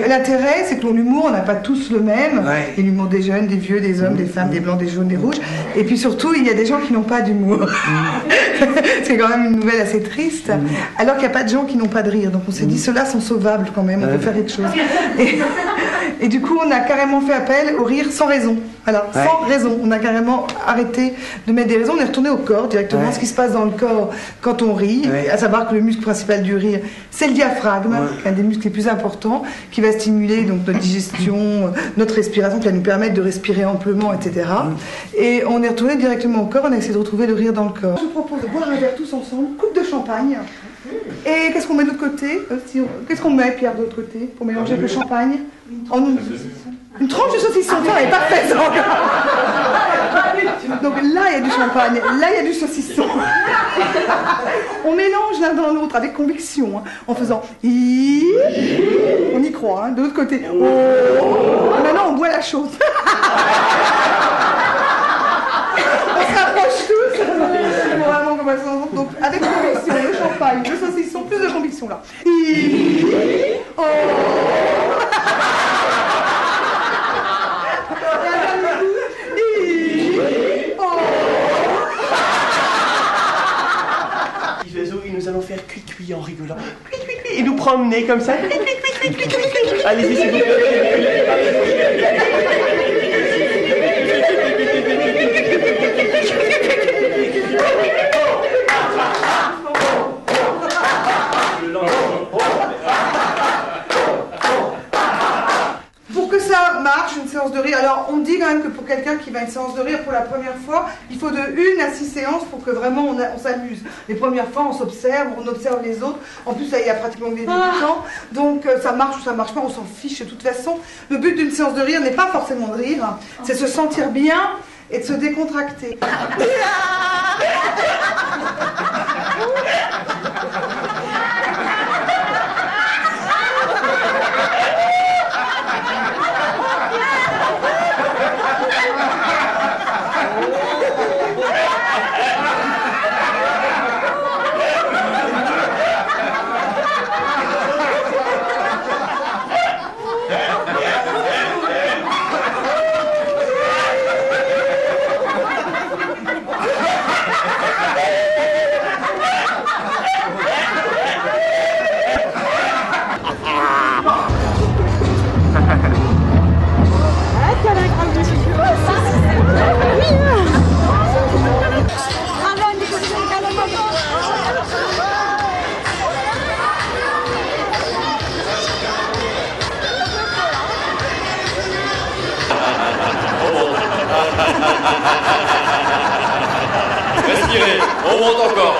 L'intérêt, c'est que l'humour, on n'a pas tous le même. Ouais. Il y a l'humour des jeunes, des vieux, des hommes, des femmes, des blancs, des jaunes, des rouges. Et puis surtout, il y a des gens qui n'ont pas d'humour. C'est quand même une nouvelle assez triste. Alors qu'il n'y a pas de gens qui n'ont pas de rire. Donc on s'est dit, ceux-là sont sauvables quand même, on peut faire quelque chose. Et du coup, on a carrément fait appel au rire sans raison. Voilà, sans raison. On a carrément arrêté de mettre des raisons. On est retourné au corps directement, ce qui se passe dans le corps quand on rit. À savoir que le muscle principal du rire, c'est le diaphragme, un des muscles les plus importants, qui va stimuler donc notre digestion, notre respiration, qui va nous permettre de respirer amplement, etc. Et on est retourné directement au corps. On a essayé de retrouver le rire dans le corps. Je vous propose de boire un verre tous ensemble, coupe de champagne. Et qu'est-ce qu'on met de l'autre côté? Qu'est-ce qu'on met, Pierre, de l'autre côté, pour mélanger avec le champagne? Une tranche de saucisson, ça, elle est parfaite, ça. Donc là, il y a du champagne, là, il y a du saucisson. On mélange l'un dans l'autre avec conviction, hein, en faisant on y croit, hein, de l'autre côté. Et maintenant, on boit la chose. On se rapproche tous. Vraiment comme ça. Donc, avec conviction, le champagne, le saucisson, plus de conviction là. Nous allons faire cuit-cuit en rigolant. Cuit-cuit-cuit. Et nous promener comme ça. Cuit-cuit-cuit. Allez-y, s'il vous plaît. Pour que ça marche, une séance de rire, alors on dit quand même que pour quelqu'un qui va à une séance de rire pour la première fois, il faut de 1 à 6 séances pour que vraiment on s'amuse. Les premières fois, on s'observe, on observe les autres. En plus, là, il y a pratiquement des débutants. Donc, ça marche ou ça marche pas, on s'en fiche de toute façon. Le but d'une séance de rire n'est pas forcément de rire, c'est se sentir bien et de se décontracter. Respirez, on monte encore.